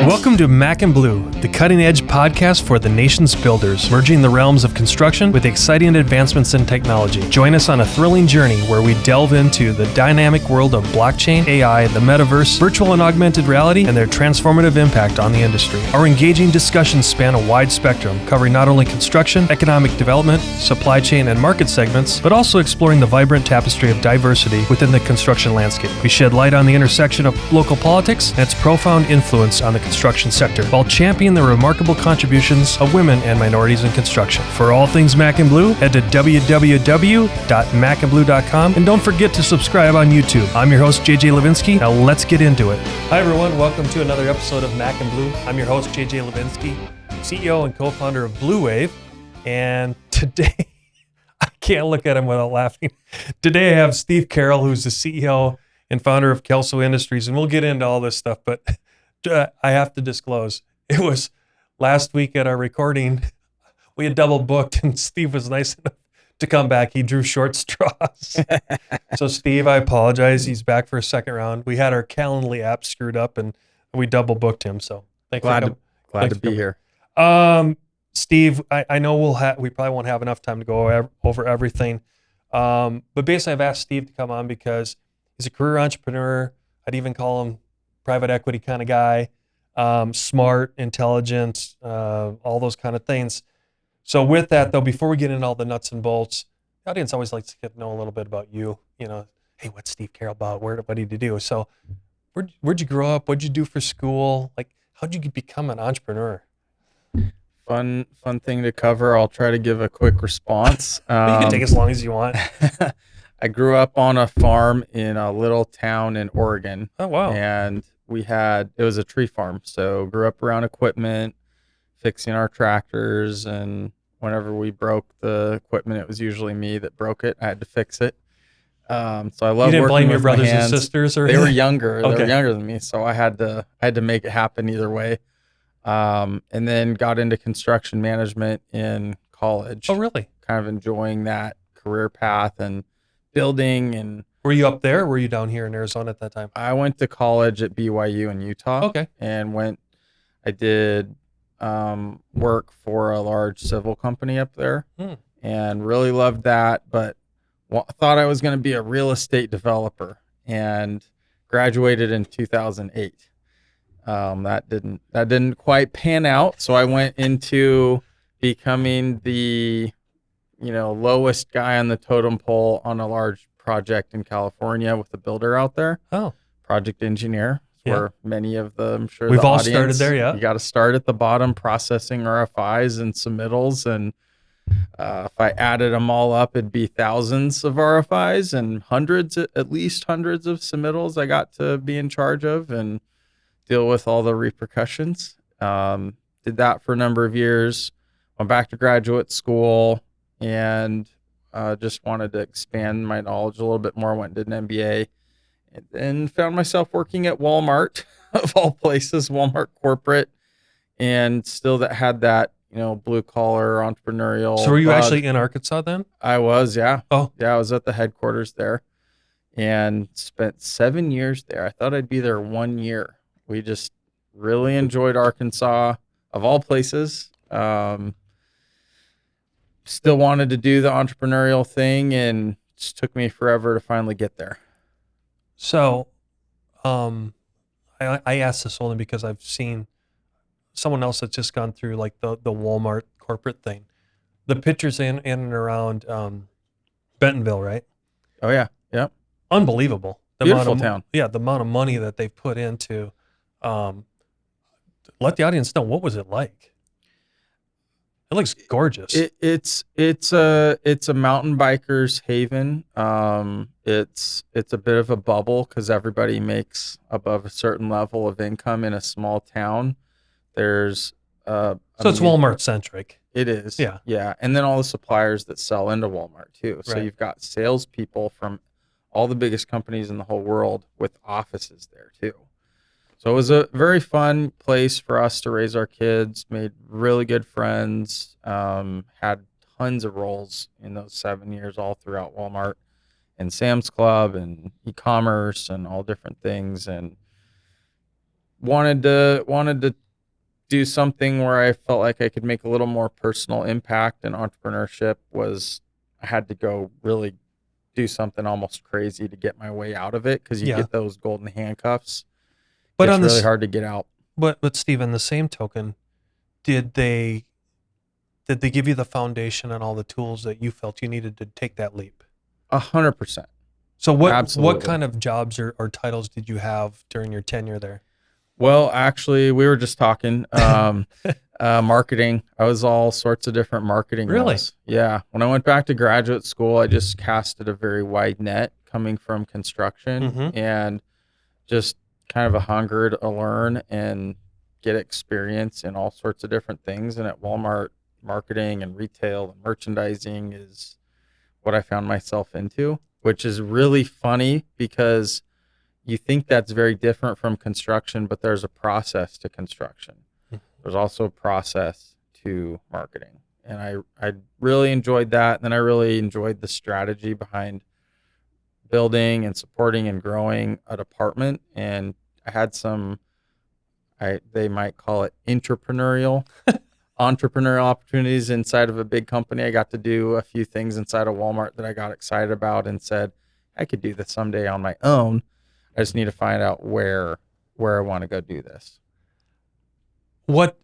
Welcome to MAC Bleu, the cutting-edge podcast for the nation's builders, merging the realms of construction with exciting advancements in technology. Join us on a thrilling journey where we delve into the dynamic world of blockchain, AI, the Metaverse, virtual and augmented reality, and their transformative impact on the industry. Our engaging discussions span a wide spectrum, covering not only construction, economic development, supply chain, and market segments, but also exploring the vibrant tapestry of diversity within the construction landscape. We shed light on the intersection of local politics and its profound influence on the construction sector, while championing the remarkable contributions of women and minorities in construction. For all things MAC Bleu, head to www.macandblue.com, and don't forget to subscribe on YouTube. I'm your host, JJ Levinsky. Now let's get into it. Hi everyone, welcome to another episode of MAC Bleu. I'm your host, JJ Levinsky, CEO and co-founder of Blue Wave, and today, I can't look at him without laughing. Today I have Steve Carroll, who's the CEO and founder of Kelso Industries, and we'll get into all this stuff, but I have to disclose, it was last week at our recording, we had double booked and Steve was nice enough to come back. He drew short straws. So Steve, I apologize. He's back for a second round. We had our Calendly app screwed up and we double booked him. So glad to be here. Steve, I know we probably won't have enough time to go over everything. But basically I've asked Steve to come on because he's a career entrepreneur. I'd even call him private equity kind of guy, smart, intelligent, all those kind of things. So with that though, before we get into all the nuts and bolts, the audience always likes to get to know a little bit about you. You know, hey, what's Steve Carroll about? What did you do? So where'd you grow up? What'd you do for school? Like, how'd you become an entrepreneur? Fun thing to cover. I'll try to give a quick response. You can take as long as you want. I grew up on a farm in a little town in Oregon. Oh, wow. And it was a tree farm. So grew up around equipment, fixing our tractors. And whenever we broke the equipment, it was usually me that broke it. I had to fix it. So I love You didn't working blame with your brothers my hands. and sisters? Or They were younger. Okay. They were younger than me. So I had to make it happen either way. And then got into construction management in college. Oh, really? Kind of enjoying that career path and building. And Were you up there or were you down here in Arizona at that time? I went to college at BYU in Utah. Okay. And I did work for a large civil company up there and really loved that, but thought I was going to be a real estate developer and graduated in 2008. That didn't quite pan out. So I went into becoming the, lowest guy on the totem pole on a large project in California with a builder out there. Oh, project engineer. Yeah. Where many of them, I'm sure we've the all audience, started there. Yeah. You got to start at the bottom, processing RFIs and submittals. And if I added them all up, it'd be thousands of RFIs and at least hundreds of submittals I got to be in charge of and deal with all the repercussions. Did that for a number of years, went back to graduate school and just wanted to expand my knowledge a little bit more, went and did an MBA and then found myself working at Walmart of all places, Walmart corporate, and still had that, blue collar entrepreneurial. So were you actually in Arkansas then? I was, yeah. Oh. Yeah, I was at the headquarters there and spent 7 years there. I thought I'd be there 1 year. We just really enjoyed Arkansas, of all places. Still wanted to do the entrepreneurial thing, and it just took me forever to finally get there. So, I asked this only because I've seen someone else that's just gone through like the Walmart corporate thing. The pictures in and around Bentonville, right? Oh yeah, yeah. Unbelievable. Beautiful town. Yeah, the amount of money that they've put into. Let the audience know, what was it like? It looks gorgeous. It's a mountain biker's haven. It's a bit of a bubble because everybody makes above a certain level of income in a small town. There's so it's Walmart centric. It is. Yeah. Yeah. And then all the suppliers that sell into Walmart too. So Right. You've got salespeople from all the biggest companies in the whole world with offices there too. So it was a very fun place for us to raise our kids, made really good friends, had tons of roles in those 7 years all throughout Walmart and Sam's Club and e-commerce and all different things. And wanted to do something where I felt like I could make a little more personal impact, and entrepreneurship was, I had to go really do something almost crazy to get my way out of it, because you get those golden handcuffs. But it's on really hard to get out. But Steve, on the same token, did they give you the foundation and all the tools that you felt you needed to take that leap? 100%. So what Absolutely. kind of jobs or titles did you have during your tenure there? Well, actually, we were just talking marketing. I was all sorts of different marketing roles. Yeah. When I went back to graduate school, I just casted a very wide net coming from construction, and just kind of a hunger to learn and get experience in all sorts of different things. And at Walmart, marketing and retail and merchandising is what I found myself into, which is really funny because you think that's very different from construction, but there's a process to construction. There's also a process to marketing. And I really enjoyed that. And then I really enjoyed the strategy behind building and supporting and growing a department. And I had they might call it entrepreneurial opportunities inside of a big company. I got to do a few things inside of Walmart that I got excited about and said, I could do this someday on my own. I just need to find out where I want to go do this. What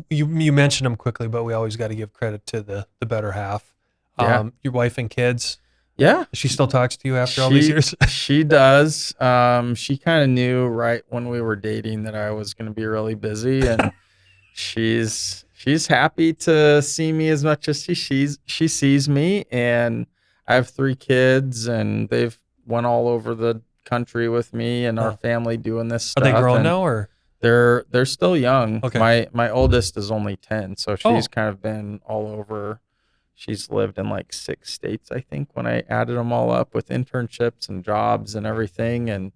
you mentioned them quickly, but we always got to give credit to the better half. Yeah. Your wife and kids. Yeah. She still talks to you after all these years? She does. She kind of knew right when we were dating that I was going to be really busy, and she's happy to see me as much as she sees me. And I have 3 kids, and they've went all over the country with me and our family doing this stuff. Are they grown now, or they're still young? Okay. My oldest is only 10, so she's kind of been all over. She's lived in like 6 states, I think, when I added them all up with internships and jobs and everything. And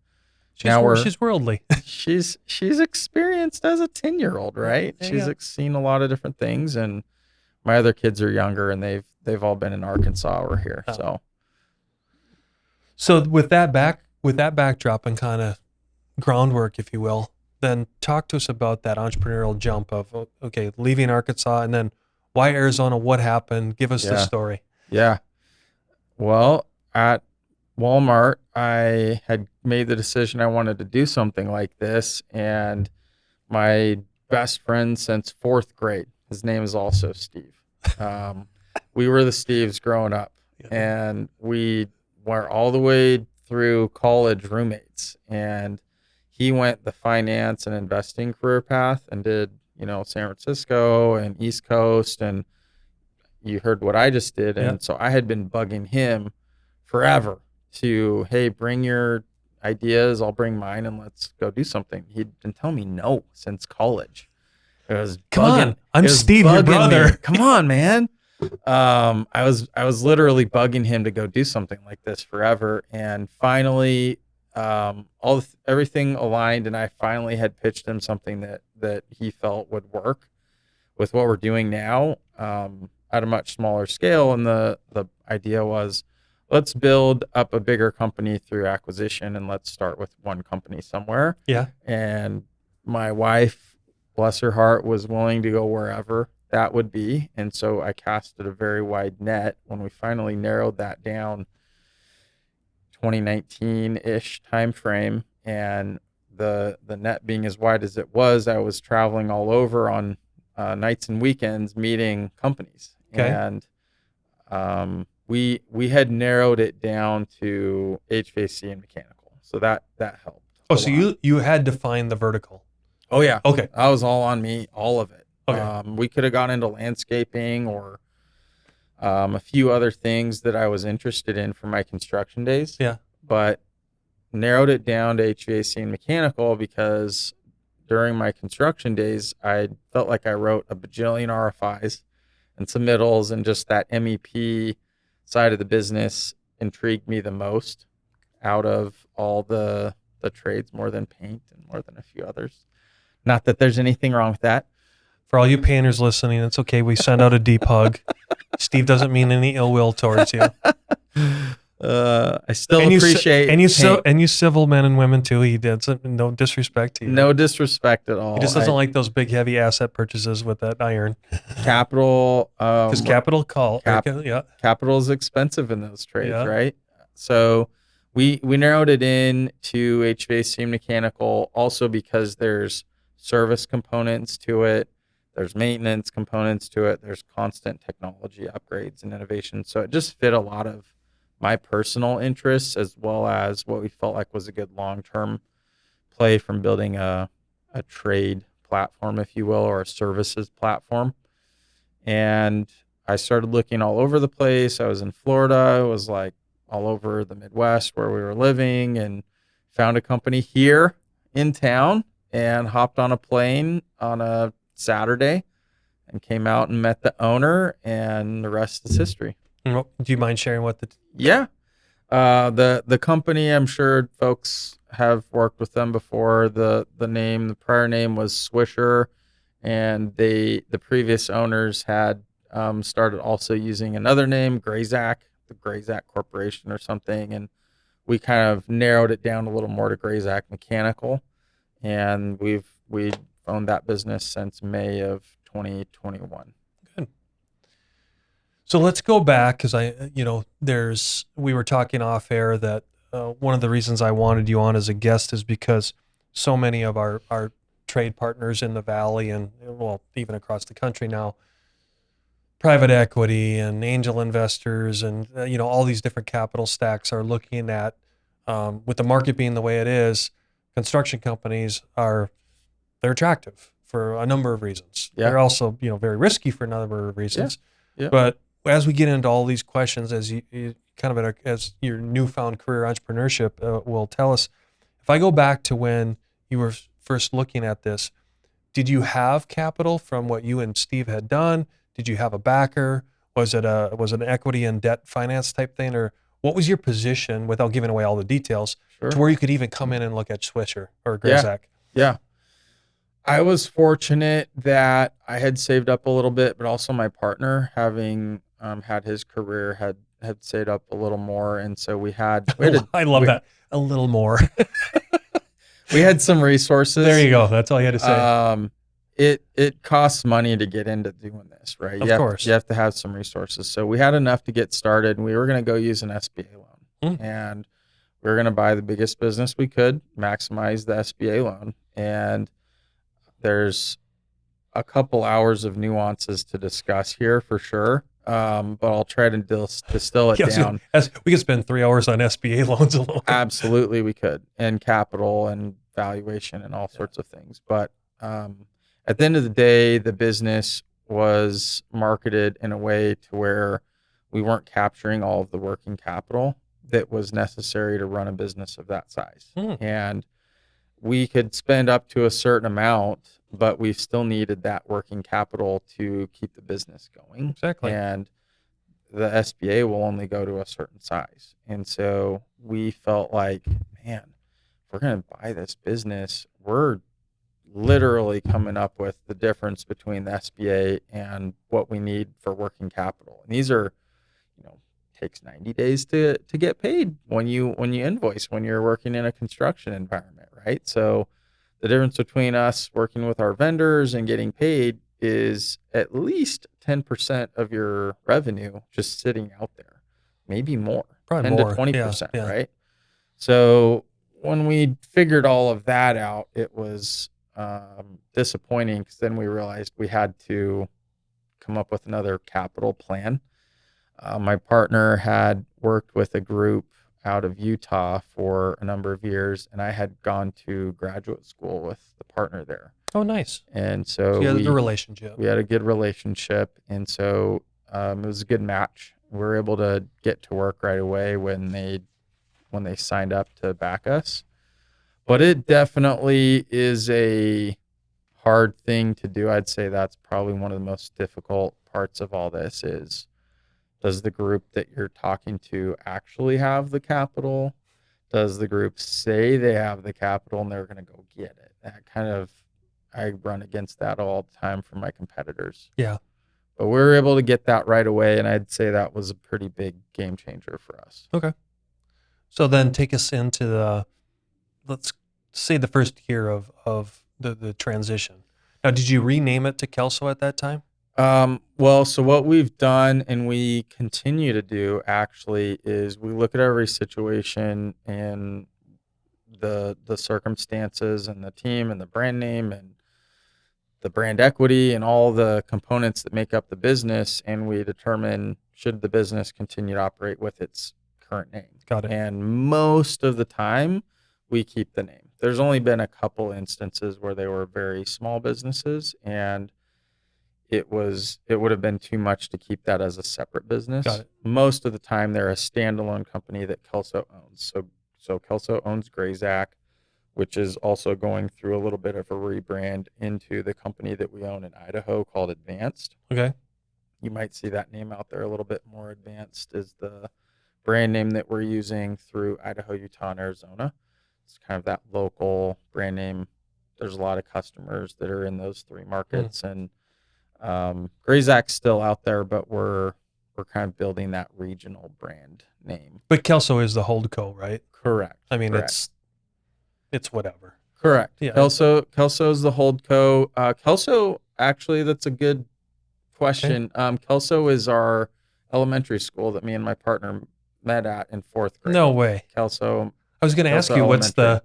she's worldly. she's experienced as a 10-year-old, right? She's seen a lot of different things. And my other kids are younger, and they've all been in Arkansas or here. So with that backdrop and kind of groundwork, if you will, then talk to us about that entrepreneurial jump of, okay, leaving Arkansas, and then why Arizona? What happened? Give us the story. Yeah. Well, at Walmart, I had made the decision I wanted to do something like this. And my best friend since 4th grade, his name is also Steve. We were the Steves growing up, and we were all the way through college roommates. And he went the finance and investing career path and did, San Francisco and East Coast, and you heard what I just did. And so I had been bugging him forever to, hey, bring your ideas, I'll bring mine, and let's go do something. He'd been telling me no since college. It was Come on, I'm Steve, your brother. Come on, man. I was literally bugging him to go do something like this forever, and finally everything aligned, and I finally had pitched him something that he felt would work with what we're doing now, at a much smaller scale. And the idea was, let's build up a bigger company through acquisition, and let's start with one company somewhere. Yeah. And my wife, bless her heart, was willing to go wherever that would be. And so I casted a very wide net. When we finally narrowed that down, 2019-ish timeframe, and the net being as wide as it was, I was traveling all over on nights and weekends meeting companies. Okay. And we had narrowed it down to HVAC and mechanical. So that helped. Oh, so you had defined the vertical. Oh yeah. Okay. That was all on me, all of it. Okay. We could have gone into landscaping or a few other things that I was interested in for my construction days. Yeah. But narrowed it down to HVAC and mechanical because during my construction days, I felt like I wrote a bajillion RFIs and submittals, and just that MEP side of the business intrigued me the most out of all the trades, more than paint and more than a few others. Not that there's anything wrong with that. For all you painters listening, it's okay. We send out a deep hug. Steve doesn't mean any ill will towards you. I still And appreciate and you civil men and women too. He did no disrespect to you. no disrespect at all. He just doesn't like those big heavy asset purchases with that iron. Capital. Because capital yeah. Capital is expensive in those trades, Yeah. right? So we narrowed it in to HVAC and mechanical, also because there's service components to it, there's maintenance components to it, there's constant technology upgrades and innovation. So it just fit a lot of my personal interests, as well as what we felt like was a good long-term play from building a trade platform, if you will, or a services platform. And I started looking all over the place. I was in Florida. I was like all over the Midwest where we were living, and found a company here in town and hopped on a plane on a Saturday and came out and met the owner, and the rest is history. Do you mind sharing what the... Yeah. The company, I'm sure folks have worked with them before. The prior name was Swisher, and the previous owners had started also using another name, Grayzak, the Grayzak Corporation or something, and we kind of narrowed it down a little more to Grayzak Mechanical, and we owned that business since May of 2021. Good. So let's go back, because we were talking off air that one of the reasons I wanted you on as a guest is because so many of our trade partners in the Valley and, well, even across the country now, private equity and angel investors and, all these different capital stacks are looking at, with the market being the way it is, construction companies they're attractive for a number of reasons. Yeah. They're also, very risky for a number of reasons. Yeah. But as we get into all these questions, as you kind of as your newfound career entrepreneurship will tell us, if I go back to when you were first looking at this, did you have capital from what you and Steve had done? Did you have a backer? Was it an equity and debt finance type thing, or what was your position, without giving away all the details, to where you could even come in and look at Swisher or Grayzak? Yeah. I was fortunate that I had saved up a little bit, but also my partner, having had his career, had saved up a little more, and so we had I love that, a little more. We had some resources. There you go. That's all you had to say. It costs money to get into doing this, right? Of course. You have to have some resources. So we had enough to get started, and we were going to go use an SBA loan. And we were going to buy the biggest business we could, maximize the SBA loan. And there's a couple hours of nuances to discuss here for sure. But I'll try to distill it down. We could spend 3 hours on SBA loans alone. Absolutely, we could, and capital and valuation and all sorts of things. But at the end of the day, the business was marketed in a way to where we weren't capturing all of the working capital that was necessary to run a business of that size. And we could spend up to a certain amount, but we still needed that working capital to keep the business going. Exactly. And the SBA will only go to a certain size. And so we felt like, man, if we're going to buy this business, we're literally coming up with the difference between the SBA and what we need for working capital. And these are, takes 90 days to get paid when you invoice, when you're working in a construction environment, right? So the difference between us working with our vendors and getting paid is at least 10% of your revenue just sitting out there, maybe more, probably 10 more. to 20%, yeah. right? So when we figured all of that out, it was disappointing, because then we realized we had to come up with another capital plan. My partner had worked with a group out of Utah for a number of years, and I had gone to graduate school with the partner there. Oh, nice. And so you had a relationship. We had a good relationship, and so it was a good match. We were able to get to work right away when they signed up to back us. But it definitely is a hard thing to do. I'd say that's probably one of the most difficult parts of all this is, does the group that you're talking to actually have the capital? Does the group say they have the capital and they're going to go get it? I run against that all the time from my competitors. Yeah. But we were able to get that right away, and I'd say that was a pretty big game changer for us. Okay. So then take us into let's say the first year of the transition. Now, did you rename it to Kelso at that time? Well, so what we've done and we continue to do actually is we look at every situation and the circumstances and the team and the brand name and the brand equity and all the components that make up the business, and we determine should the business continue to operate with its current name. Got it. And most of the time, we keep the name. There's only been a couple instances where they were very small businesses, and it would have been too much to keep that as a separate business. Got it. Most of the time, they're a standalone company that Kelso owns. So Kelso owns Grayzac, which is also going through a little bit of a rebrand into the company that we own in Idaho called Advanced. Okay. You might see that name out there a little bit more. Advanced is the brand name that we're using through Idaho, Utah, and Arizona. It's kind of that local brand name. There's a lot of customers that are in those three markets, and Grayzac's still out there, but we're kind of building that regional brand name. But Kelso is the holdco, right? Correct. I mean, correct. it's whatever. Correct. Yeah. Kelso is the holdco. Kelso, actually, that's a good question. Okay. Kelso is our elementary school that me and my partner met at in 4th grade. No way. Kelso. I was going to ask you what's the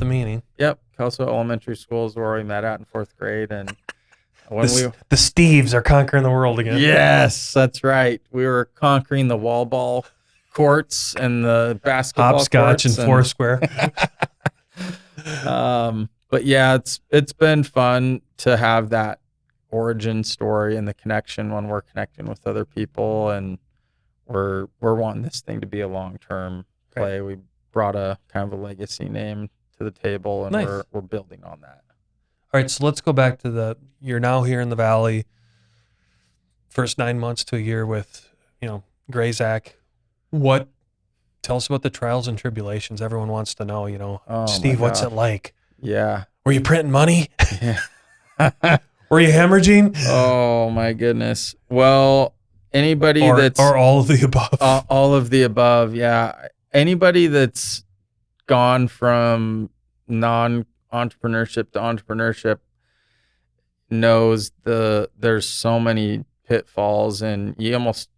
meaning. Yep. Kelso Elementary School is where we met at in 4th grade, and when the Steves are conquering the world again. Yes, that's right. We were conquering the wall ball courts and the basketball hopscotch courts and Foursquare. But yeah, it's been fun to have that origin story and the connection when we're connecting with other people, and we're wanting this thing to be a long-term play. Right. We brought a kind of a legacy name to the table, and nice. we're building on that. All right, so let's go back to you're now here in the Valley, first 9 months to a year with, Grayzac. Tell us about the trials and tribulations. Everyone wants to know, Steve, what's it like? Yeah. Were you printing money? Yeah. Were you hemorrhaging? Oh my goodness. Well, anybody or all of the above. All of the above, yeah. Anybody that's gone from non-entrepreneurship to entrepreneurship knows there's so many pitfalls, and you almost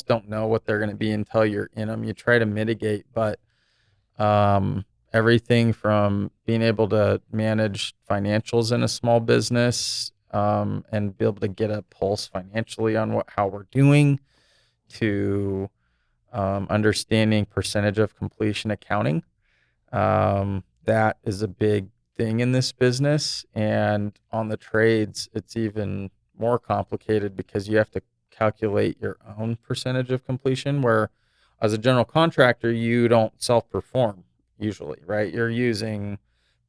don't know what they're going to be until you're in them. You try to mitigate, but everything from being able to manage financials in a small business and be able to get a pulse financially on how we're doing, to understanding percentage of completion accounting. That is a big thing in this business, and on the trades, it's even more complicated because you have to calculate your own percentage of completion, where as a general contractor, you don't self-perform usually, right? You're using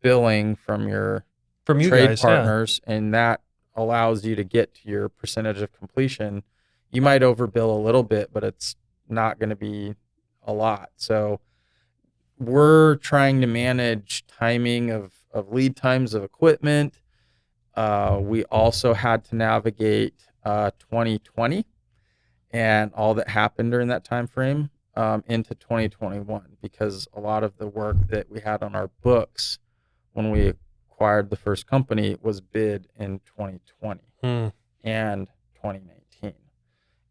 billing from your trade guys, partners, yeah. And that allows you to get to your percentage of completion. You might overbill a little bit, but it's not going to be a lot. So we're trying to manage timing of lead times of equipment. We also had to navigate 2020 and all that happened during that time frame into 2021, because a lot of the work that we had on our books when we acquired the first company was bid in 2020 and 2019.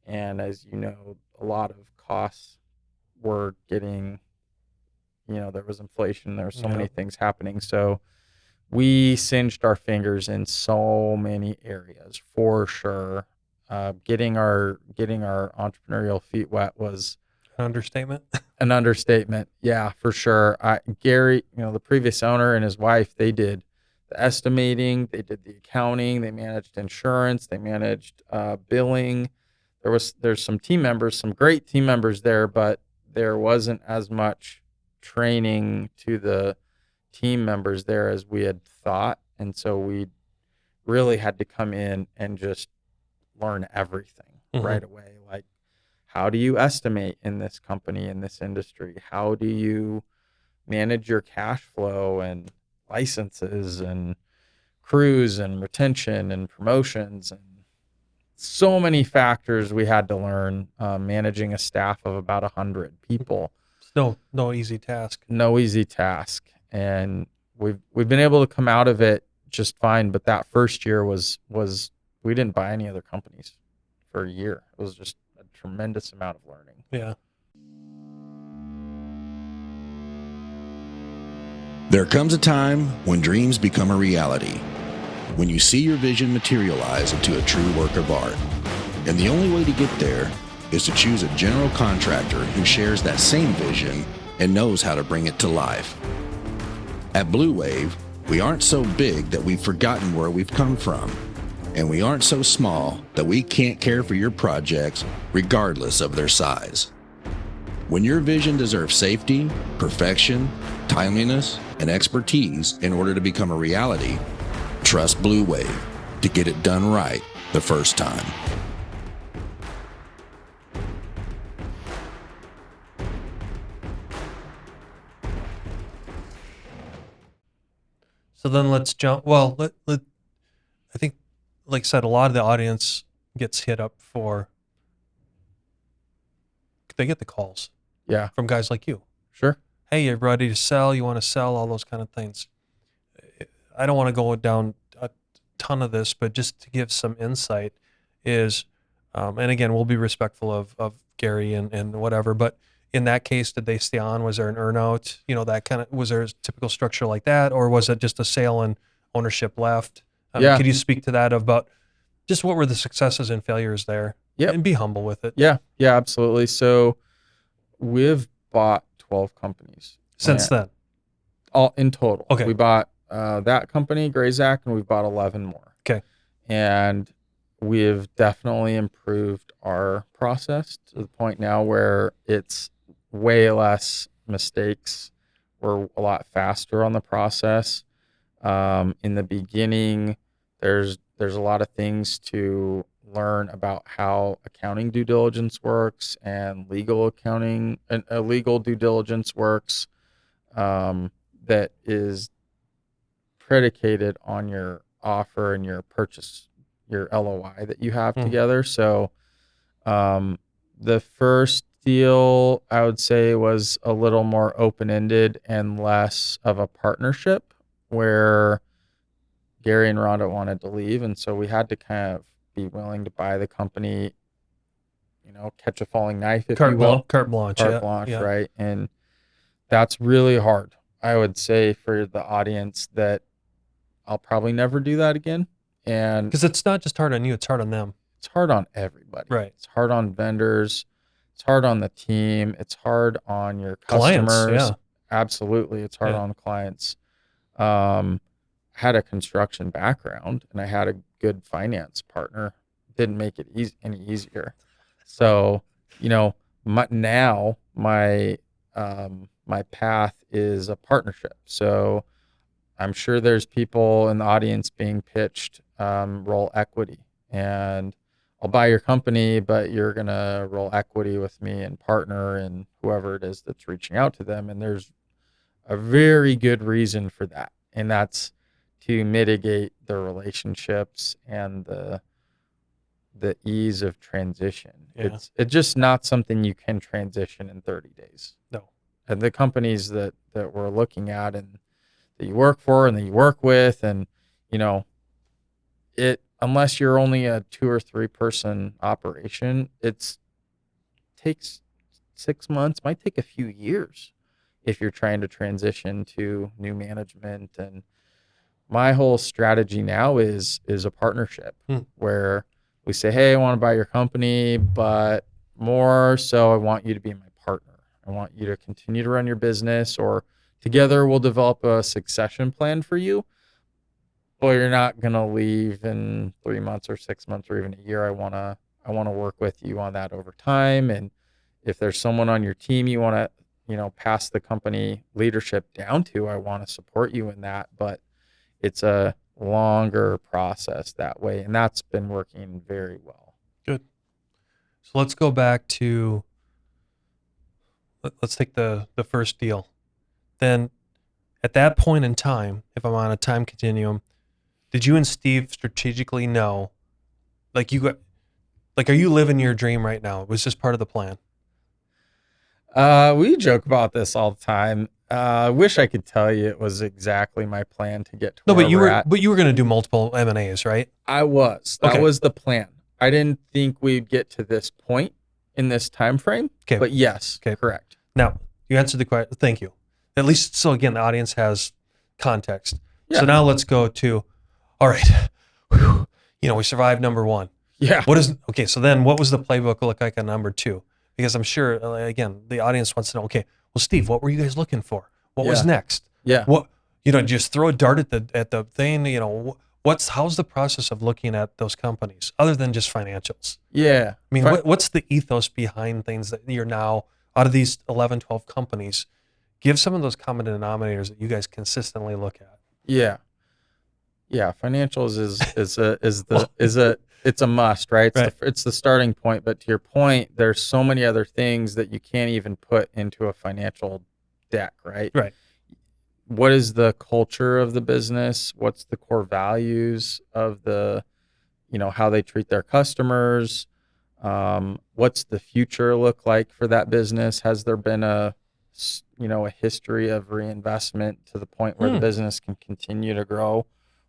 And as you know, a lot of costs were getting, there was inflation, there were so many things happening. So we singed our fingers in so many areas, for sure. Getting our entrepreneurial feet wet was an understatement. An understatement, yeah, for sure. Gary, the previous owner and his wife, they did the estimating, they did the accounting, they managed insurance, they managed billing. There's some team members, some great team members there, but there wasn't as much training to the team members there as we had thought, and so we really had to come in and just learn everything right away. Like, how do you estimate in this company, in this industry? How do you manage your cash flow and licenses and crews and retention and promotions, and so many factors we had to learn, managing a staff of about 100 people. No easy task. No easy task. And we've been able to come out of it just fine. But that first year was we didn't buy any other companies for a year. It was just a tremendous amount of learning. Yeah. There comes a time when dreams become a reality, when you see your vision materialize into a true work of art. And the only way to get there is to choose a general contractor who shares that same vision and knows how to bring it to life. At Blue Wave, we aren't so big that we've forgotten where we've come from, and we aren't so small that we can't care for your projects regardless of their size. When your vision deserves safety, perfection, timeliness, and expertise in order to become a reality, trust Blue Wave to get it done right the first time. So then let's jump. Well, I think, like I said, a lot of the audience gets hit up they get the calls Yeah, from guys like you. sure. Hey, you're ready to sell, you want to sell, all those kind of things. I don't want to go down a ton of this, but just to give some insight is, and again, we'll be respectful of Gary and whatever, but in that case, did they stay on? Was there an earnout? That kind of, was there a typical structure like that? Or was it just a sale and ownership left? Yeah. Could you speak to that about just what were the successes and failures there? Yep. And be humble with it. Yeah, absolutely. So we've bought 12 companies Since then. all in total. Okay. We bought that company, Grayzac, and we've bought 11 more. Okay. And we've definitely improved our process to the point now where it's way less mistakes. We're a lot faster on the process. In the beginning, there's a lot of things to learn about how accounting due diligence works and legal accounting and legal due diligence works, that is predicated on your offer and your purchase, your LOI that you have together. So the first deal, I would say, was a little more open-ended and less of a partnership, where Gary and Rhonda wanted to leave, and so we had to kind of be willing to buy the company, catch a falling knife, if you will. Carte blanche, yeah. Right? And that's really hard. I would say for the audience that I'll probably never do that again. And Because it's not just hard on you, it's hard on them. it's hard on everybody. Right. It's hard on vendors. It's hard on the team. It's hard on your customers. Clients, yeah. Absolutely. It's hard on clients. Had a construction background and I had a good finance partner. Didn't make it any easier. So, my path is a partnership. So I'm sure there's people in the audience being pitched roll equity, and I'll buy your company, but you're going to roll equity with me and partner and whoever it is that's reaching out to them. And there's a very good reason for that. And that's to mitigate the relationships and the ease of transition. Yeah. It's just not something you can transition in 30 days. No. And the companies that we're looking at and that you work for and that you work with, and unless you're only a 2 or 3 person operation, it takes 6 months, might take a few years if you're trying to transition to new management. And my whole strategy now is a partnership where we say, hey, I want to buy your company, but more so I want you to be my partner. I want you to continue to run your business, or together we'll develop a succession plan for you. Well, you're not going to leave in 3 months or 6 months or even a year. I want to work with you on that over time. And if there's someone on your team you want to, pass the company leadership down to, I want to support you in that. But it's a longer process that way. And that's been working very well. Good. So let's go back to, let's take the first deal. Then at that point in time, if I'm on a time continuum, did you and Steve strategically know, are you living your dream right now? Was this part of the plan? We joke about this all the time. I wish I could tell you it was exactly my plan to get to No, where but you we're were at. going to do multiple M&As, right? I was. That Okay. was the plan. I didn't think we'd get to this point in this time frame. Okay. But yes, Okay. correct. Now, you answered the question. Thank you. At least, so again, the audience has context. Yeah. So now let's go to, all right, whew, we survived number one. Yeah. Okay, so then what was the playbook look like on number two? Because I'm sure, again, the audience wants to know, okay, well, Steve, what were you guys looking for? What was next? Yeah. What, just throw a dart at the thing, how's the process of looking at those companies other than just financials? Yeah. I mean, what's the ethos behind things that you're now, out of these 11, 12 companies, give some of those common denominators that you guys consistently look at. Yeah. Yeah. Financials it's a must, right? It's the starting point. But to your point, there's so many other things that you can't even put into a financial deck, right? Right. What is the culture of the business? What's the core values of the, how they treat their customers? What's the future look like for that business? Has there been a history of reinvestment to the point where the business can continue to grow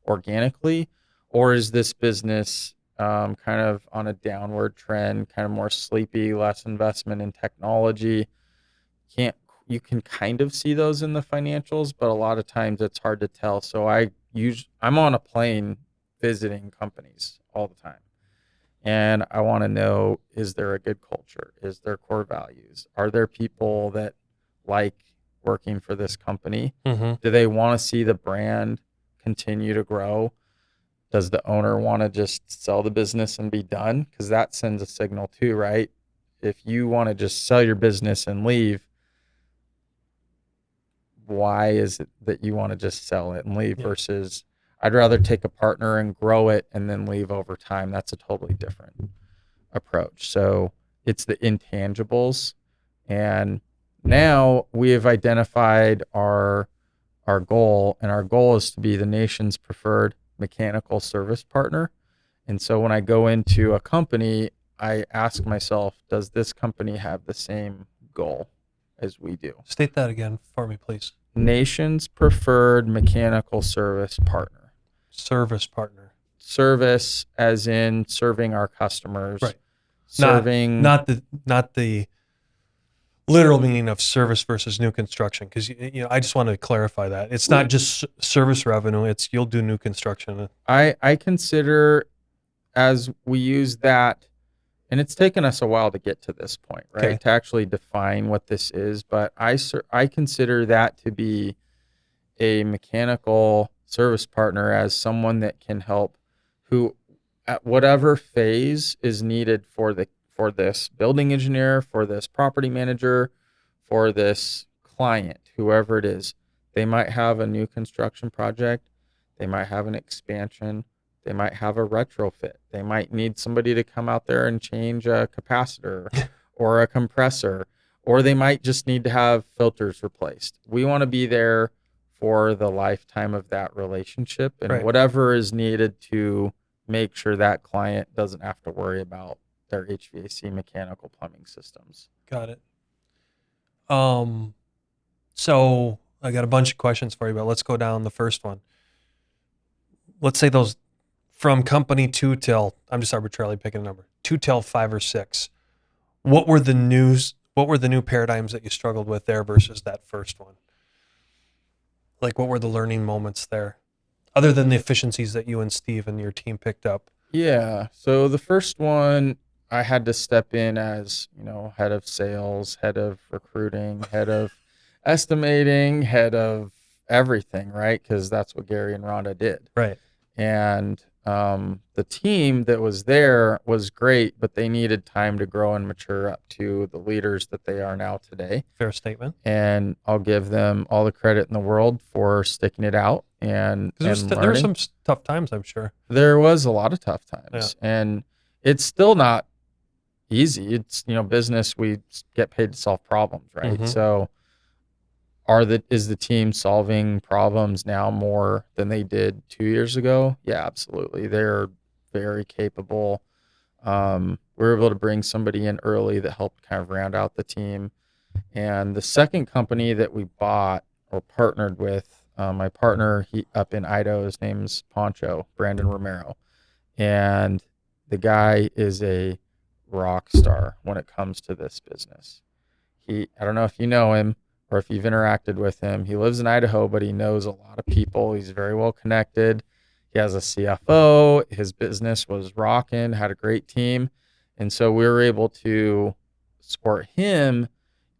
organically? Or is this business kind of on a downward trend, kind of more sleepy, less investment in technology? You can kind of see those in the financials, but a lot of times it's hard to tell. So I'm on a plane visiting companies all the time. And I want to know, is there a good culture? Is there core values? Are there people that like working for this company? Mm-hmm. Do they want to see the brand continue to grow? Does the owner want to just sell the business and be done? Because that sends a signal too, right? If you want to just sell your business and leave, why is it that you want to just sell it and leave versus I'd rather take a partner and grow it and then leave over time? That's a totally different approach. So it's the intangibles. And now we have identified our goal, and our goal is to be the nation's preferred mechanical service partner. And so when I go into a company, I ask myself, does this company have the same goal as we do? State that again for me, please. Nation's preferred mechanical service partner. Service partner. Service as in serving our customers. Right. Serving not the literal meaning of service versus new construction, because I just want to clarify that. It's not just service revenue, it's you'll do new construction. I consider, as we use that, and it's taken us a while to get to this point, right? Okay. To actually define what this is, but I consider that to be a mechanical service partner as someone that can help who at whatever phase is needed for this building engineer, for this property manager, for this client, whoever it is. They might have a new construction project, they might have an expansion, they might have a retrofit. They might need somebody to come out there and change a capacitor or a compressor, or they might just need to have filters replaced. We want to be there for the lifetime of that relationship and whatever is needed to make sure that client doesn't have to worry about their HVAC mechanical plumbing systems. Got it. So I got a bunch of questions for you, but let's go down the first one. Let's say those from company 2 till, I'm just arbitrarily picking a number, 2 till 5 or 6. What were the new paradigms that you struggled with there versus that first one? Like, what were the learning moments there, other than the efficiencies that you and Steve and your team picked up? Yeah. So the first one, I had to step in as, head of sales, head of recruiting, head of estimating, head of everything, right? Because that's what Gary and Rhonda did. Right. And the team that was there was great, but they needed time to grow and mature up to the leaders that they are now today. Fair statement. And I'll give them all the credit in the world for sticking it out and there were some tough times, I'm sure. There was a lot of tough times, and it's still not easy. It's, business, we get paid to solve problems, right? Mm-hmm. So is the team solving problems now more than they did 2 years ago? Yeah, absolutely. They're very capable. We were able to bring somebody in early that helped kind of round out the team. And the second company that we bought or partnered with, my partner, he up in Idaho, his name's Poncho, Brandon Romero. And the guy is a rock star when it comes to this business. I don't know if you know him or if you've interacted with him. He lives in Idaho, but he knows a lot of people. He's very well connected. He has a CFO. His business was rocking, had a great team. And so we were able to support him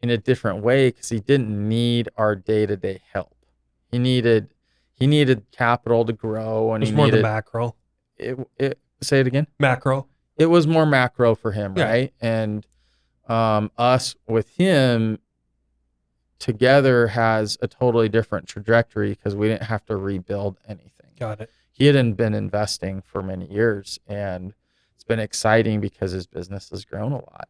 in a different way because he didn't need our day-to-day help. He needed capital to grow, and It was he more needed the macro. Say it again. Macro. It was more macro for him, Yeah. right? And us with him together has a totally different trajectory because we didn't have to rebuild anything. Got it. He hadn't been investing for many years, and it's been exciting because his business has grown a lot.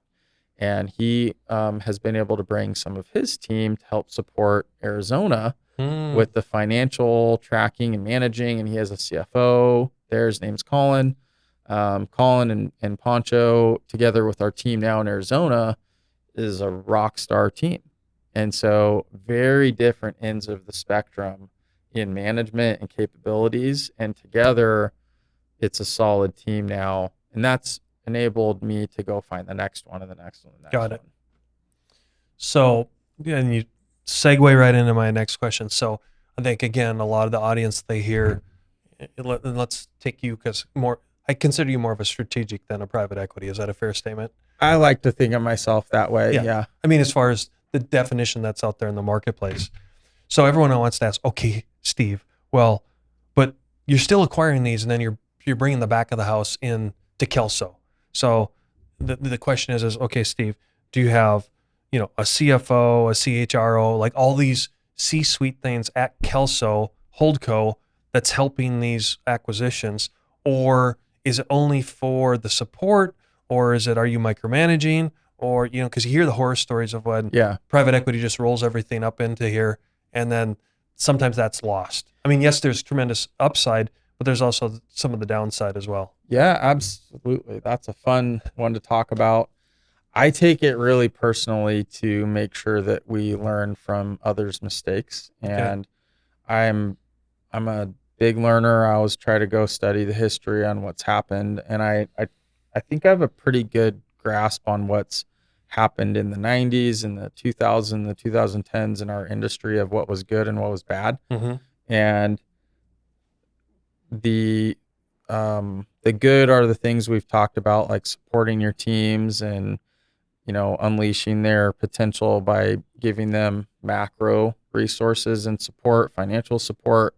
And he has been able to bring some of his team to help support Arizona with the financial tracking and managing. And he has a CFO there. His name's Colin. Colin and Poncho, together with our team now in Arizona, is a rock star team. And so very different ends of the spectrum in management and capabilities. And together, it's a solid team now. And that's enabled me to go find the next one and the next one and the next Got it. one. So, and you segue right into my next question. So I think, again, a lot of the audience, they hear, let's take you because I consider you more of a strategic than a private equity. Is that a fair statement? I like to think of myself that way. Yeah. I mean, as far as the definition that's out there in the marketplace. So everyone wants to ask, okay, Steve, well, but you're still acquiring these and then you're bringing the back of the house in to Kelso. So the question is, okay, Steve, do you have, a CFO, a CHRO, like all these C-suite things at Kelso Holdco that's helping these acquisitions, or is it only for the support, or are you micromanaging, or, because you hear the horror stories of when private equity just rolls everything up into here, and then sometimes that's lost. I mean, yes, there's tremendous upside, but there's also some of the downside as well. Yeah, absolutely. That's a fun one to talk about. I take it really personally to make sure that we learn from others' mistakes. And I'm a big learner. I always try to go study the history on what's happened. And I think I have a pretty good grasp on what's happened in the 90s and the 2000s, the 2010s in our industry of what was good and what was bad. Mm-hmm. And the good are the things we've talked about, like supporting your teams and, unleashing their potential by giving them macro resources and support, financial support.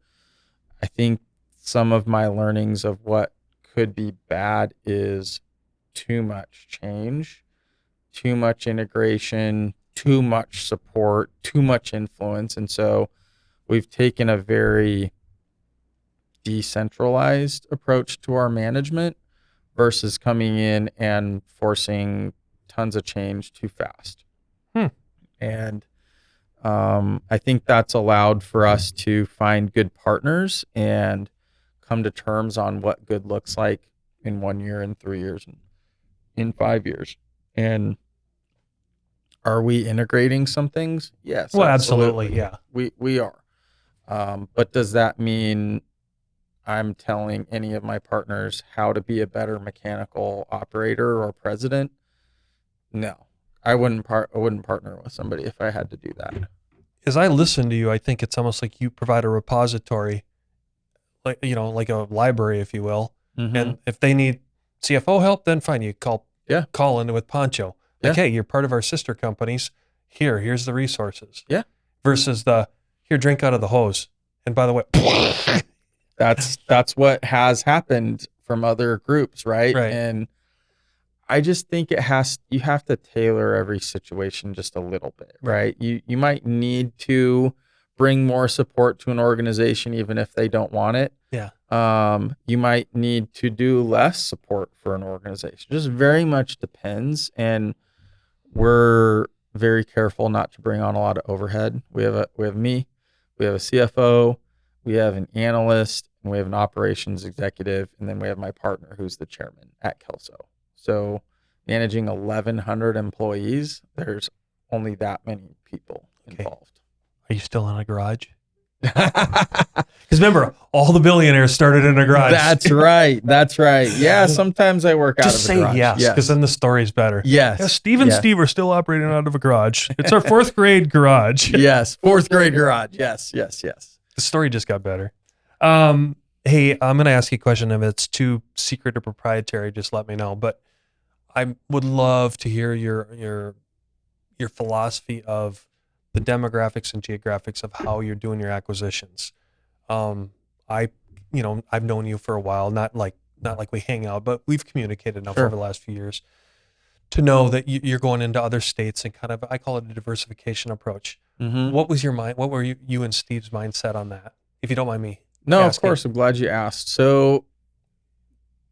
I think some of my learnings of what could be bad is too much change, too much integration, too much support, too much influence. And so we've taken a very decentralized approach to our management versus coming in and forcing tons of change too fast. And I think that's allowed for us to find good partners and come to terms on what good looks like in 1 year, in 3 years, and in 5 years. And are we integrating some things? Yes. Well, absolutely. Yeah. We are. But does that mean I'm telling any of my partners how to be a better mechanical operator or president? No, I wouldn't partner with somebody if I had to do that. As I listen to you, I think it's almost like you provide a repository, like a library, if you will. Mm-hmm. And if they need CFO help, then fine, you call in with Poncho. Like, hey, you're part of our sister companies. Here's the resources. Yeah. Versus here, drink out of the hose. And by the way, that's what has happened from other groups, right? Right. And I just think you have to tailor every situation just a little bit, right? You might need to bring more support to an organization even if they don't want it. Yeah. You might need to do less support for an organization. Just very much depends. And we're very careful not to bring on a lot of overhead. We have me, we have a CFO, we have an analyst, and we have an operations executive, and then we have my partner who's the chairman at Kelso. So managing 1,100 employees, there's only that many people involved. Are you still in a garage? Because remember, all the billionaires started in a garage. That's right. That's right. Yeah, sometimes I work out of Just a say garage. yes, because then the story's better. Yes. Yeah, Steve and Steve are still operating out of a garage. It's our 4th grade garage. Yes, 4th grade garage. Yes. The story just got better. Hey, I'm going to ask you a question. If it's too secret or proprietary, just let me know. But I would love to hear your philosophy of the demographics and geographics of how you're doing your acquisitions. I've known you for a while, not like we hang out, but we've communicated enough over the last few years to know that you're going into other states and kind of, I call it a diversification approach. Mm-hmm. What was your mind? What were you and Steve's mindset on that? If you don't mind me. No, asking. of course. I'm glad you asked. So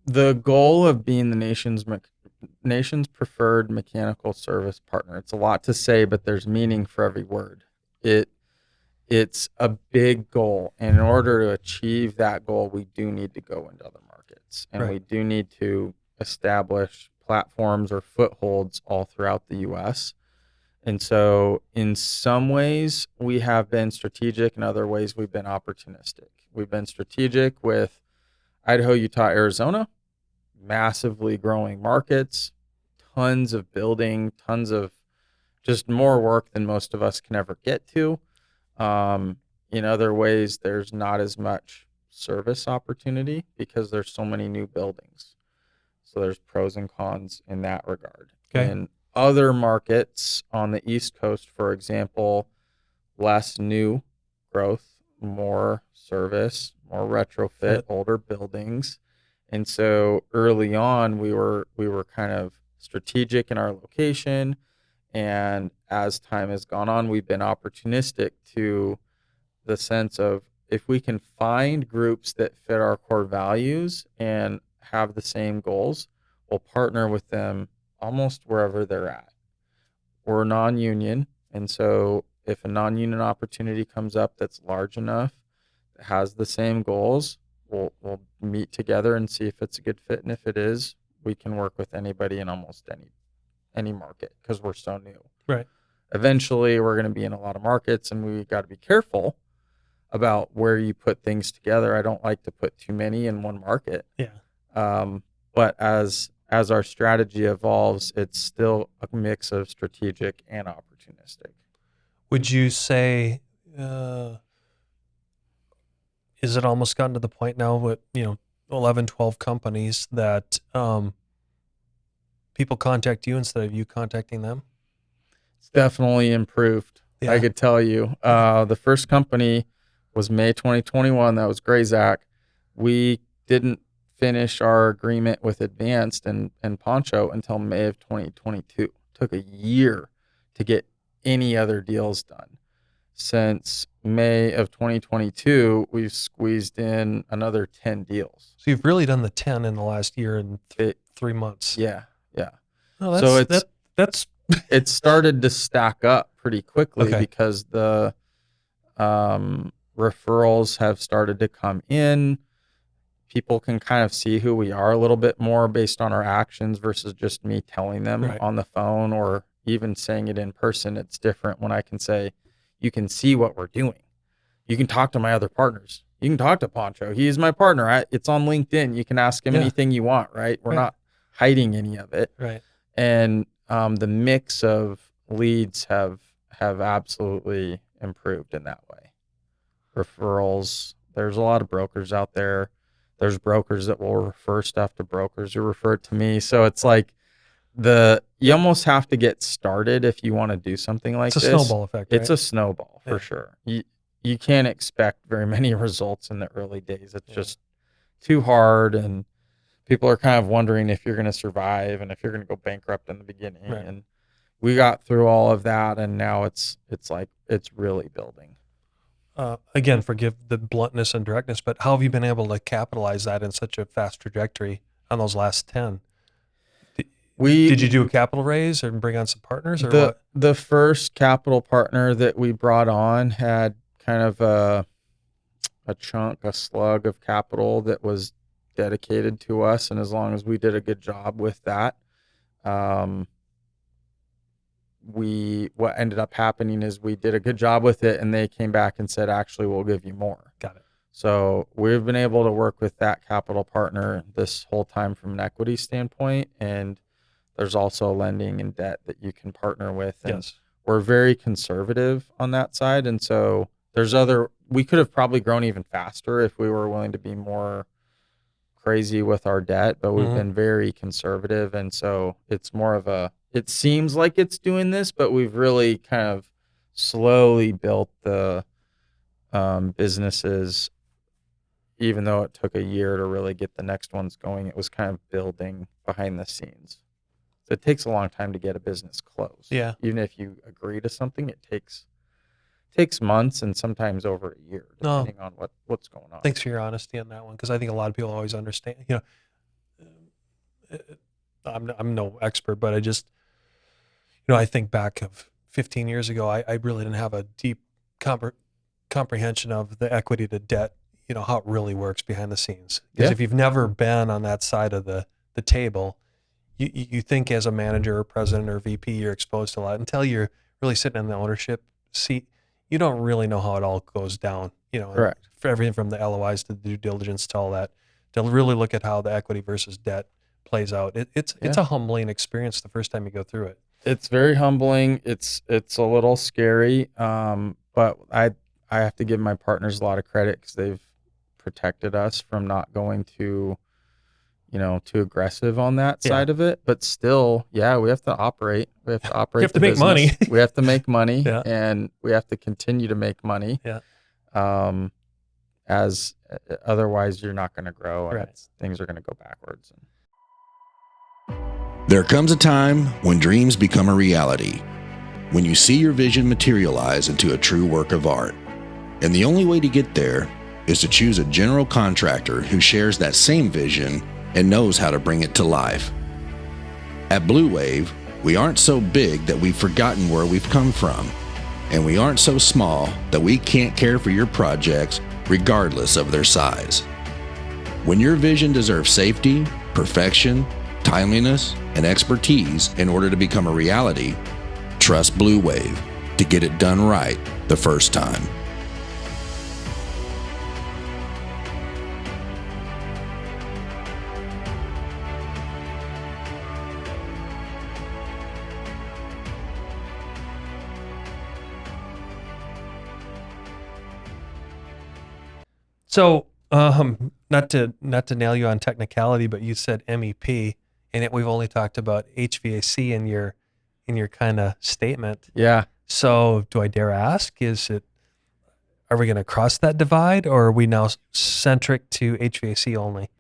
the goal of being the nation's preferred mechanical service partner, it's a lot to say, but there's meaning for every word. It's a big goal. And in order to achieve that goal, we do need to go into other markets. And we do need to establish platforms or footholds all throughout the U.S. And so in some ways, we have been strategic. In other ways, we've been opportunistic. We've been strategic with Idaho, Utah, Arizona, massively growing markets, tons of building, tons of just more work than most of us can ever get to. In other ways, there's not as much service opportunity because there's so many new buildings. So there's pros and cons in that regard. Okay. In other markets on the East Coast, for example, less new growth, more service, more retrofit, older buildings. And so early on, we were kind of strategic in our location. And as time has gone on, we've been opportunistic to the sense of if we can find groups that fit our core values and have the same goals, we'll partner with them almost wherever they're at. We're non-union. And so if a non-union opportunity comes up that's large enough, that has the same goals, we'll meet together and see if it's a good fit. And if it is, we can work with anybody in almost any market because we're so new. Right. Eventually, we're going to be in a lot of markets, and we got to be careful about where you put things together. I don't like to put too many in one market. Yeah. But as our strategy evolves, it's still a mix of strategic and opportunistic. Would you say, is it almost gotten to the point now with 11, 12 companies that people contact you instead of you contacting them? It's definitely improved. Yeah. I could tell you. The first company was May 2021. That was Grayzac. We didn't finish our agreement with Advanced and Poncho until May of 2022. Took a year to get any other deals done. Since May of 2022, we've squeezed in another 10 deals. So you've really done the 10 in the last year and 3 months. Yeah. Oh, that's it started to stack up pretty quickly because the referrals have started to come in. People can kind of see who we are a little bit more based on our actions versus just me telling them on the phone or even saying it in person. It's different when I can say, you can see what we're doing. You can talk to my other partners. You can talk to Poncho. He's my partner. It's on LinkedIn. You can ask him anything you want, right? We're not hiding any of it. Right. And the mix of leads have absolutely improved in that way. Referrals, there's a lot of brokers out there. There's brokers that will refer stuff to brokers who refer it to me. So it's like you almost have to get started if you want to do something like this. It's a snowball effect, right? It's a snowball for sure. You can't expect very many results in the early days. It's just too hard, and people are kind of wondering if you're going to survive and if you're going to go bankrupt in the beginning. Right. And we got through all of that, and now it's really building. Again, forgive the bluntness and directness, but how have you been able to capitalize that in such a fast trajectory on those last 10? Did you do a capital raise or bring on some partners, or what? The first capital partner that we brought on had kind of a slug of capital that was dedicated to us, and as long as we did a good job with that, what ended up happening is we did a good job with it, and they came back and said, actually, we'll give you more. Got it. So we've been able to work with that capital partner this whole time from an equity standpoint, and there's also lending and debt that you can partner with. And Yes. we're very conservative on that side. And so we could have probably grown even faster if we were willing to be more crazy with our debt, but we've been very conservative. And so it's more of it seems like it's doing this, but we've really kind of slowly built the businesses. Even though it took a year to really get the next ones going, it was kind of building behind the scenes. So it takes a long time to get a business closed. Yeah. Even if you agree to something, it takes months and sometimes over a year, depending on what's going on. Thanks for your honesty on that one, because I think a lot of people always understand. I'm no expert, but I just, I think back of 15 years ago, I really didn't have a deep comprehension of the equity to debt, how it really works behind the scenes. Because if you've never been on that side of the table, you think as a manager or president or VP, you're exposed to a lot. Until you're really sitting in the ownership seat, you don't really know how it all goes down, Correct. For everything from the LOIs to the due diligence to all that, to really look at how the equity versus debt plays out. It's a humbling experience the first time you go through it. It's very humbling. It's a little scary, but I have to give my partners a lot of credit because they've protected us from not going too aggressive on that side of it. But still, we have to operate. We have to operate. You have to make money. We have to make money, and we have to continue to make money. Yeah. As otherwise, you're not going to grow, and Right. things are going to go backwards. There comes a time when dreams become a reality, when you see your vision materialize into a true work of art. And the only way to get there is to choose a general contractor who shares that same vision and knows how to bring it to life. At Blue Wave, we aren't so big that we've forgotten where we've come from, and we aren't so small that we can't care for your projects regardless of their size. When your vision deserves safety, perfection, timeliness, and expertise in order to become a reality, trust Blue Wave to get it done right the first time. So, not to nail you on technicality, but you said MEP, and we've only talked about HVAC in your kind of statement. Yeah. So, do I dare ask? Are we going to cross that divide, or are we now centric to HVAC only?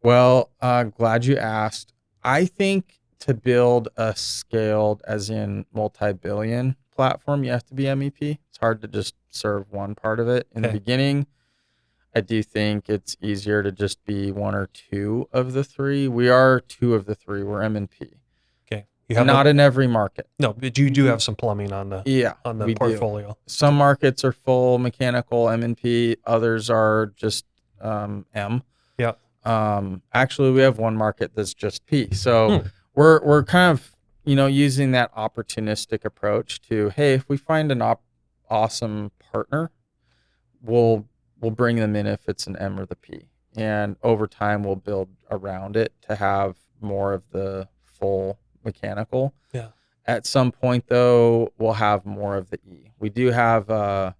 Well, glad you asked. I think to build a scaled, as in multi-billion platform, you have to be MEP. It's hard to just serve one part of it in the beginning. I do think it's easier to just be one or two of the three. We are two of the three. We're M&P. Okay. Not in every market. No, but you do have some plumbing on the we portfolio. Do. Some markets are full mechanical M&P. Others are just M. Yeah. Actually, we have one market that's just P. So we're kind of using that opportunistic approach to, hey, if we find an awesome partner, we'll bring them in if it's an M or the P. And over time, we'll build around it to have more of the full mechanical. Yeah. At some point, though, we'll have more of the E. We do have a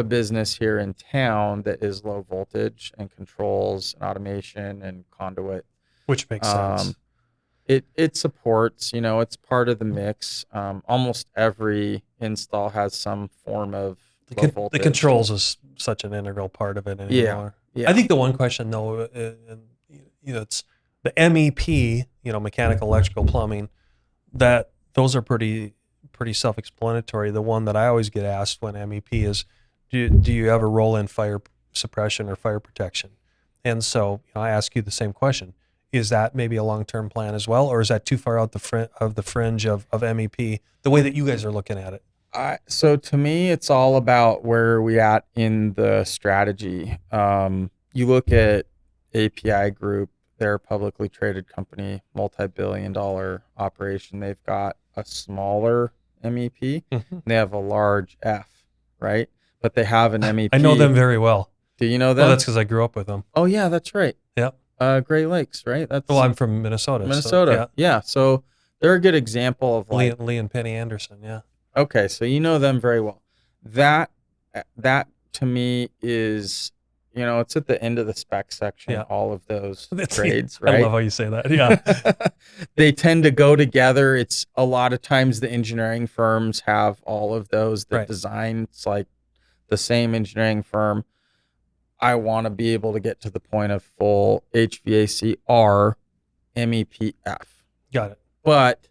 business here in town that is low voltage and controls and automation and conduit. Which makes sense. It supports, it's part of the mix. Almost every install has some form of low voltage. The controls is such an integral part of it anymore. Yeah. I think the one question though, it's the MEP, mechanical, electrical, plumbing, that those are pretty self-explanatory. The one that I always get asked when MEP is, do you ever roll in fire suppression or fire protection? And so I ask you the same question. Is that maybe a long-term plan as well, or is that too far out the fringe of MEP, the way that you guys are looking at it? So to me, it's all about where we at in the strategy. You look at API Group, they're a publicly traded company, multi-billion-dollar operation. They've got a smaller MEP. Mm-hmm. And they have a large F, right? But they have an MEP. I know them very well. Do you know them? Well, that's because I grew up with them. Oh yeah, that's right. Yep. Great Lakes, right? That's Well, I'm from Minnesota. Minnesota. So, yeah. So they're a good example of like Lee and Penny Anderson. Yeah. Okay, so you know them very well. That to me is, it's at the end of the spec section. Yeah. All of those trades, right? I love how you say that. Yeah. They tend to go together. It's a lot of times the engineering firms have all of those. The Right. design, it's like the same engineering firm. I want to be able to get to the point of full HVAC R MEPF. Got it. But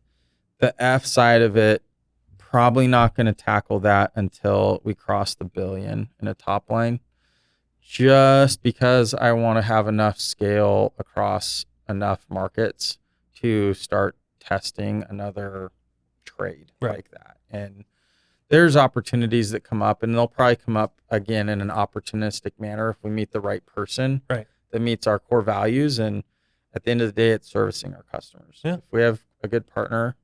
the F side of it, probably not going to tackle that until we cross the billion in a top line, just because I want to have enough scale across enough markets to start testing another trade like that. And there's opportunities that come up, and they'll probably come up again in an opportunistic manner if we meet the right person that meets our core values. And at the end of the day, it's servicing our customers. Yeah. If we have a good partner,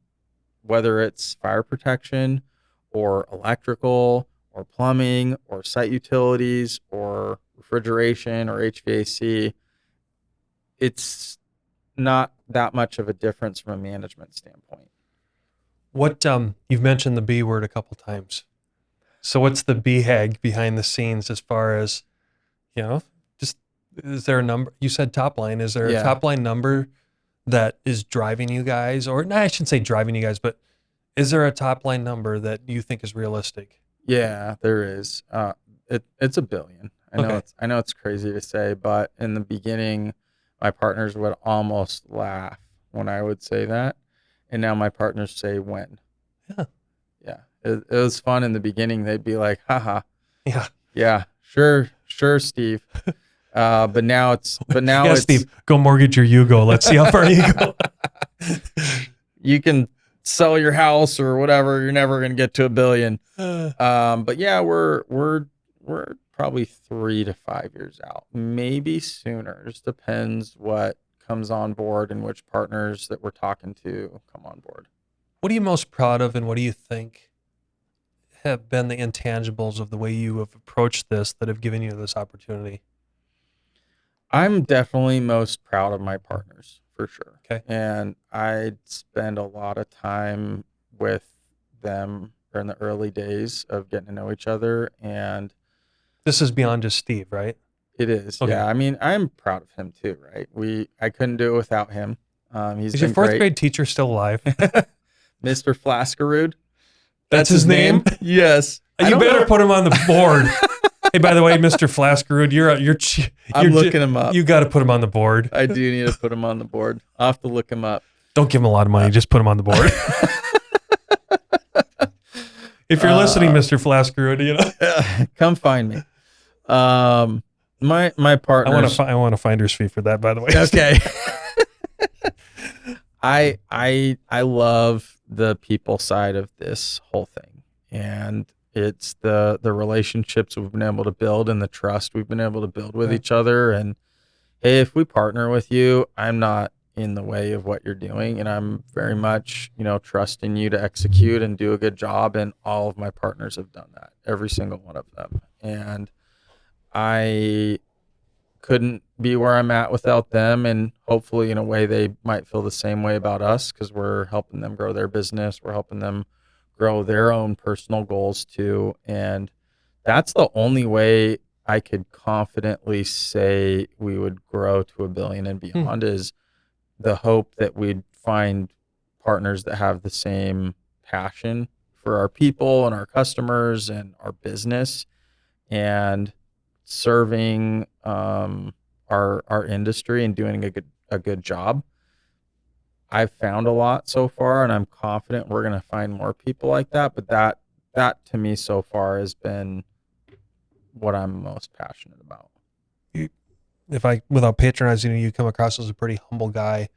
whether it's fire protection or electrical or plumbing or site utilities or refrigeration or HVAC, it's not that much of a difference from a management standpoint. What you've mentioned the B word a couple times. So what's the BHAG behind the scenes as far as, just is there a number? You said top line. Is there a top line number that is driving you guys? Or no, I shouldn't say driving you guys, but is there a top line number that you think is realistic? Yeah, there is. It's $1 billion. I know it's crazy to say, but in the beginning, my partners would almost laugh when I would say that. And now my partners say when. Yeah. Yeah. It was fun in the beginning. They'd be like, haha. Yeah. Yeah. Sure, Steve. But now it's Steve, go mortgage your Yugo. Let's see how far you go. You can sell your house or whatever. You're never going to get to $1 billion. But yeah, we're probably 3 to 5 years out, maybe sooner. Just depends what comes on board and which partners that we're talking to come on board. What are you most proud of, and what do you think have been the intangibles of the way you have approached this that have given you this opportunity? I'm definitely most proud of my partners, for sure. Okay. And I spend a lot of time with them in the early days of getting to know each other. And this is beyond just Steve, right? It is. Okay. Yeah. I mean, I'm proud of him too, right? I couldn't do it without him. Is your fourth grade teacher still alive? Mr. Flaskerud. That's his name? Yes. You better put him on the board. Hey, by the way, Mr. Flaskerud, I'm looking him up. You got to put him on the board. I do need to put him on the board. I'll have to look him up. Don't give him a lot of money. Just put him on the board. If you're listening, Mr. Flaskerud, come find me. My partners. I want a finder's fee for that, by the way. Okay. I love the people side of this whole thing, and it's the relationships we've been able to build and the trust we've been able to build with each other. And hey, if we partner with you, I'm not in the way of what you're doing, and I'm very much, trusting you to execute and do a good job. And all of my partners have done that, every single one of them. And I couldn't be where I'm at without them, and hopefully in a way they might feel the same way about us, because we're helping them grow their business. We're helping them grow their own personal goals too. And that's the only way I could confidently say we would grow to $1 billion and beyond, is the hope that we'd find partners that have the same passion for our people and our customers and our business, and serving our industry and doing a good job. I've found a lot so far, and I'm confident we're going to find more people like that. But that to me so far has been what I'm most passionate about. Without patronizing you, come across as a pretty humble guy.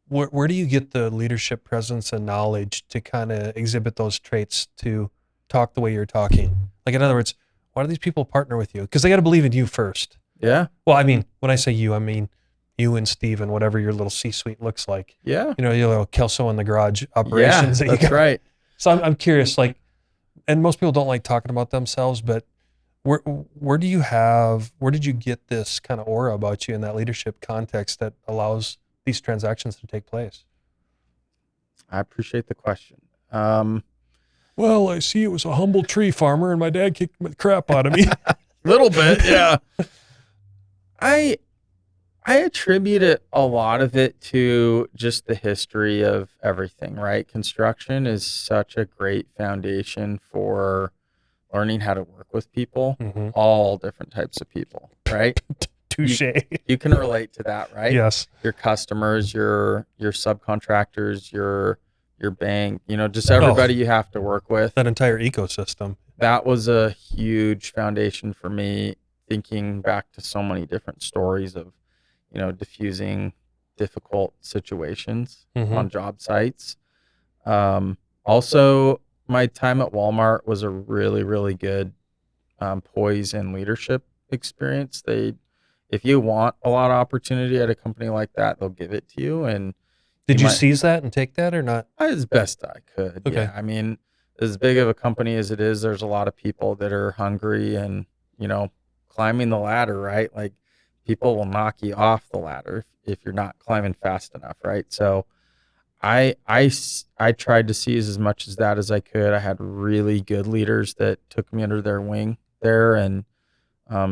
Where do you get the leadership presence and knowledge to kind of exhibit those traits, to talk the way you're talking? Like, in other words, why do these people partner with you? Because they got to believe in you first. Yeah. Well, I mean, when I say you, I mean you and Steve and whatever your little C-suite looks like. Yeah. Your little Kelso in the garage operations. Yeah, that you that's got. right. So I'm curious, like, and most people don't like talking about themselves, but where did you get this kind of aura about you in that leadership context that allows these transactions to take place? I appreciate the question. Well, I see it was a humble tree farmer and my dad kicked the crap out of me. Little bit, yeah. I attribute a lot of it to just the history of everything, right? Construction is such a great foundation for learning how to work with people, all different types of people, right? Touche. You can relate to that, right? Yes. Your customers, your subcontractors, your bank, just everybody you have to work with. That entire ecosystem. That was a huge foundation for me, thinking back to so many different stories of, diffusing difficult situations on job sites. Also, my time at Walmart was a really, really good poise and leadership experience. If you want a lot of opportunity at a company like that, they'll give it to you. And did you seize that and take that or not? As best I could. Okay. Yeah. I mean, as big of a company as it is, there's a lot of people that are hungry and, climbing the ladder, right? Like, people will knock you off the ladder if you're not climbing fast enough, right? So I tried to seize as much as that as I could. I had really good leaders that took me under their wing there, and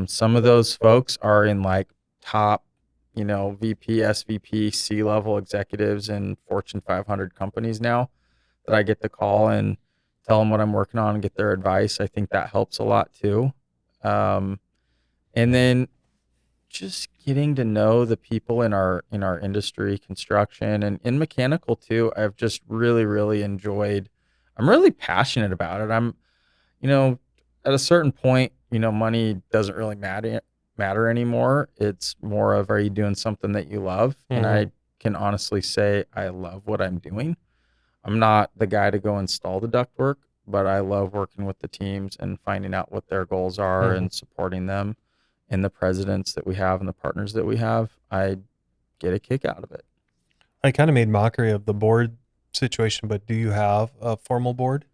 some of those folks are in like top, VP, SVP, C-level executives in Fortune 500 companies now that I get to call and tell them what I'm working on and get their advice. I think that helps a lot too. And then just getting to know the people in our industry, construction and in mechanical too. I've just really, really enjoyed. I'm really passionate about it. I'm, at a certain point, money doesn't really matter anymore. It's more of, are you doing something that you love? And I can honestly say I love what I'm doing. I'm not the guy to go install the ductwork, but I love working with the teams and finding out what their goals are and supporting them. And the presidents that we have and the partners that we have, I get a kick out of it. I kind of made mockery of the board situation, but do you have a formal board?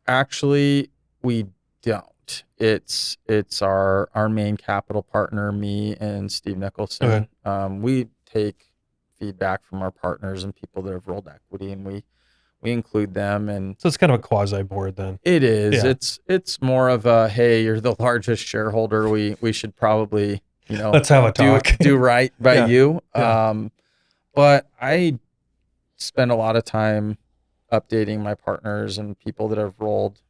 Actually, we don't. It's our main capital partner, me and Steve Nicholson. Okay. We take feedback from our partners and people that have rolled equity, and we include them. And so it's kind of a quasi board then. It is. Yeah. It's more of a, hey, you're the largest shareholder. We should probably, let's have a talk. do right by you. Yeah. But I spend a lot of time updating my partners and people that have rolled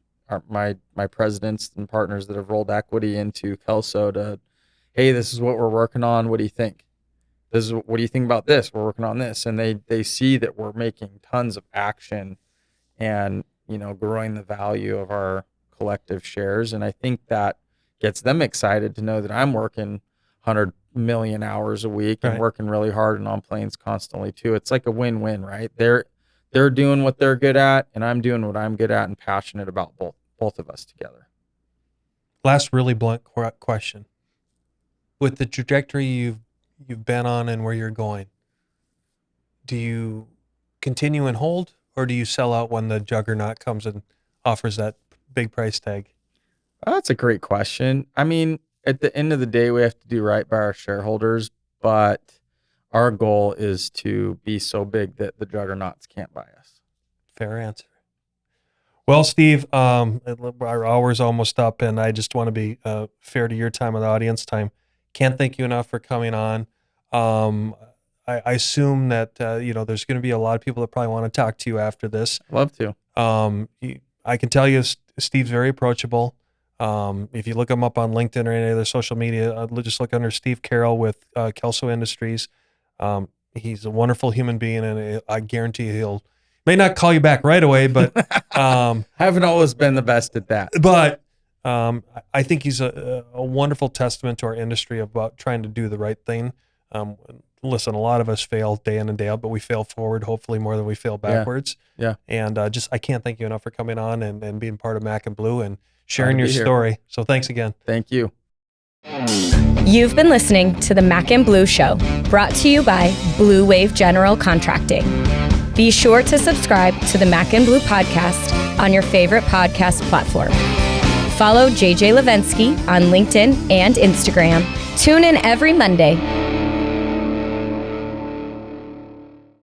my presidents and partners that have rolled equity into Kelso to, hey, this is what we're working on. What do you think? What do you think about this? We're working on this. And they see that we're making tons of action and, growing the value of our collective shares. And I think that gets them excited to know that I'm working 100 million hours a week and working really hard and on planes constantly too. It's like a win-win, right? They're doing what they're good at, and I'm doing what I'm good at and passionate about both of us together. Last really blunt question. With the trajectory you've been on and where you're going, do you continue and hold, or do you sell out when the juggernaut comes and offers that big price tag? Well, that's a great question. I mean, at the end of the day, we have to do right by our shareholders, but our goal is to be so big that the juggernauts can't buy us. Fair answer. Well, Steve, our hour's almost up, and I just want to be fair to your time and the audience time. Can't thank you enough for coming on. I assume that there's going to be a lot of people that probably want to talk to you after this. Love to. I can tell you, Steve's very approachable. If you look him up on LinkedIn or any other social media, just look under Steve Carroll with Kelso Industries. He's a wonderful human being, and I guarantee he'll may not call you back right away, but haven't always been the best at that. But I think he's a wonderful testament to our industry about trying to do the right thing. Listen, a lot of us fail day in and day out, but we fail forward, hopefully more than we fail backwards. Yeah. And I can't thank you enough for coming on and being part of MAC Bleu and sharing your story. So thanks again. Thank you. You've been listening to the MAC Bleu Show, brought to you by Blue Wave General Contracting. Be sure to subscribe to the MAC Bleu podcast on your favorite podcast platform. Follow JJ Levinsky on LinkedIn and Instagram. Tune in every Monday